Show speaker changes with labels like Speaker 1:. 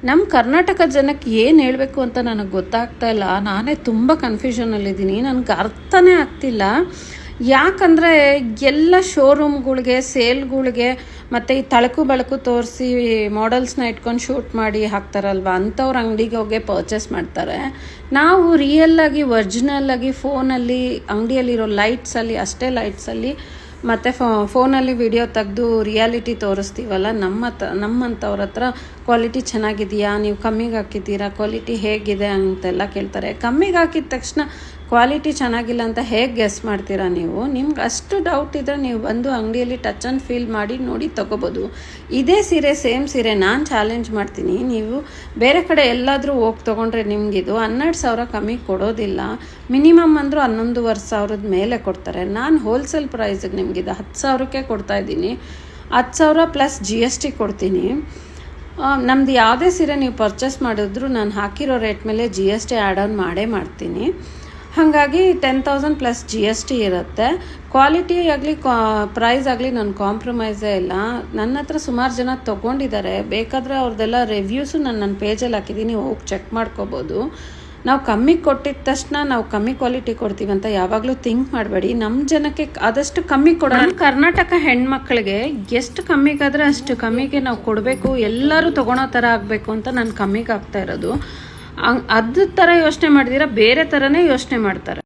Speaker 1: ನಮ್ಮ ಕರ್ನಾಟಕದ ಜನಕ್ಕೆ ಏನು ಹೇಳಬೇಕು ಅಂತ ನನಗೆ ಗೊತ್ತಾಗ್ತಾ ಇಲ್ಲ. ನಾನೇ ತುಂಬ ಕನ್ಫ್ಯೂಷನಲ್ಲಿದ್ದೀನಿ. ನನಗೆ ಅರ್ಥನೇ ಆಗ್ತಿಲ್ಲ. ಯಾಕಂದರೆ ಎಲ್ಲ ಶೋರೂಮ್ಗಳಿಗೆ, ಸೇಲ್ಗಳಿಗೆ ಮತ್ತು ಈ ತಳಕು ಬೆಳಕು ತೋರಿಸಿ ಮಾಡೆಲ್ಸ್ನ ಇಟ್ಕೊಂಡು ಶೂಟ್ ಮಾಡಿ ಹಾಕ್ತಾರಲ್ವ, ಅಂಥವ್ರ ಅಂಗಡಿಗೆ ಹೋಗಿ ಪರ್ಚೇಸ್ ಮಾಡ್ತಾರೆ. ನಾವು ರಿಯಲ್ಲಾಗಿ ಒರ್ಜಿನಲ್ಲಾಗಿ ಫೋನಲ್ಲಿ ಅಂಗಡಿಯಲ್ಲಿರೋ ಲೈಟ್ಸಲ್ಲಿ ಅಷ್ಟೇ ಲೈಟ್ಸಲ್ಲಿ ಮತ್ತು ಫೋನಲ್ಲಿ ವಿಡಿಯೋ ತೆಗೆದು ರಿಯಾಲಿಟಿ ತೋರಿಸ್ತೀವಲ್ಲ, ನಮ್ಮಂಥವ್ರ ಹತ್ರ ಕ್ವಾಲಿಟಿ ಚೆನ್ನಾಗಿದೆಯಾ, ನೀವು ಕಮ್ಮಿಗೆ ಹಾಕಿದ್ದೀರಾ, ಕ್ವಾಲಿಟಿ ಹೇಗಿದೆ ಅಂತೆಲ್ಲ ಕೇಳ್ತಾರೆ. ಕಮ್ಮಿಗೆ ಹಾಕಿದ ತಕ್ಷಣ ಕ್ವಾಲಿಟಿ ಚೆನ್ನಾಗಿಲ್ಲ ಅಂತ ಹೇಗೆ ಗೆಸ್ ಮಾಡ್ತೀರಾ ನೀವು? ನಿಮ್ಗೆ ಅಷ್ಟು ಡೌಟ್ ಇದ್ದರೆ ನೀವು ಬಂದು ಅಂಗಡಿಯಲ್ಲಿ ಟಚ್ ಆ್ಯಂಡ್ ಫೀಲ್ ಮಾಡಿ ನೋಡಿ ತೊಗೋಬೋದು. ಇದೇ ಸೀರೆ, ಸೇಮ್ ಸೀರೆ ನಾನು ಚಾಲೆಂಜ್ ಮಾಡ್ತೀನಿ, ನೀವು ಬೇರೆ ಕಡೆ ಎಲ್ಲಾದರೂ ಹೋಗಿ ತೊಗೊಂಡ್ರೆ ನಿಮಗಿದು 12,000 ಕಮ್ಮಿ ಕೊಡೋದಿಲ್ಲ. ಮಿನಿಮಮ್ ಅಂದರೂ 11,500 ಮೇಲೆ ಕೊಡ್ತಾರೆ. ನಾನು ಹೋಲ್ಸೇಲ್ ಪ್ರೈಸಿಗೆ ನಿಮಗಿದು 10,000ಕ್ಕೆ ಕೊಡ್ತಾಯಿದ್ದೀನಿ. 10,000 ಪ್ಲಸ್ GST ಕೊಡ್ತೀನಿ. ನಮ್ಮದು ಯಾವುದೇ ಸೀರೆ ನೀವು ಪರ್ಚೇಸ್ ಮಾಡಿದ್ರು ನಾನು ಹಾಕಿರೋ ರೇಟ್ ಮೇಲೆ GST ಆ್ಯಡ್ ಆನ್ ಮಾಡ್ತೀನಿ. ಹಾಗಾಗಿ 10,000 ಪ್ಲಸ್ GST ಇರುತ್ತೆ. ಕ್ವಾಲಿಟಿ ಆಗಲಿ ಪ್ರೈಸ್ ಆಗಲಿ ನಾನು ಕಾಂಪ್ರಮೈಸೇ ಇಲ್ಲ. ನನ್ನ ಹತ್ರ ಸುಮಾರು ಜನ ತೊಗೊಂಡಿದ್ದಾರೆ. ಬೇಕಾದರೆ ಅವ್ರದ್ದೆಲ್ಲ ರಿವ್ಯೂಸು ನನ್ನ ಪೇಜಲ್ಲಿ ಹಾಕಿದ್ದೀನಿ, ಹೋಗಿ ಚೆಕ್ ಮಾಡ್ಕೋಬೋದು. ನಾವು ಕಮ್ಮಿ ಕೊಟ್ಟಿದ ತಕ್ಷಣ ನಾವು ಕಮ್ಮಿ ಕ್ವಾಲಿಟಿ ಕೊಡ್ತೀವಿ ಅಂತ ಯಾವಾಗಲೂ ಥಿಂಕ್ ಮಾಡಬೇಡಿ. ನಮ್ಮ ಜನಕ್ಕೆ ಆದಷ್ಟು ಕಮ್ಮಿ ಕೊಡೋಣ. ಕರ್ನಾಟಕ ಹೆಣ್ಮಕ್ಳಿಗೆ ಎಷ್ಟು ಕಮ್ಮಿಗಾದರೆ ಅಷ್ಟು ಕಮ್ಮಿಗೆ ನಾವು ಕೊಡಬೇಕು, ಎಲ್ಲರೂ ತೊಗೊಳೋ ಥರ ಆಗಬೇಕು ಅಂತ ನಾನು ಕಮ್ಮಿಗೆ ಆಗ್ತಾ ಇರೋದು. ಅದ್ರ ಥರ ಯೋಚನೆ ಮಾಡಿದಿರ ಬೇರೆ ಥರನೇ ಯೋಚನೆ ಮಾಡ್ತಾರೆ.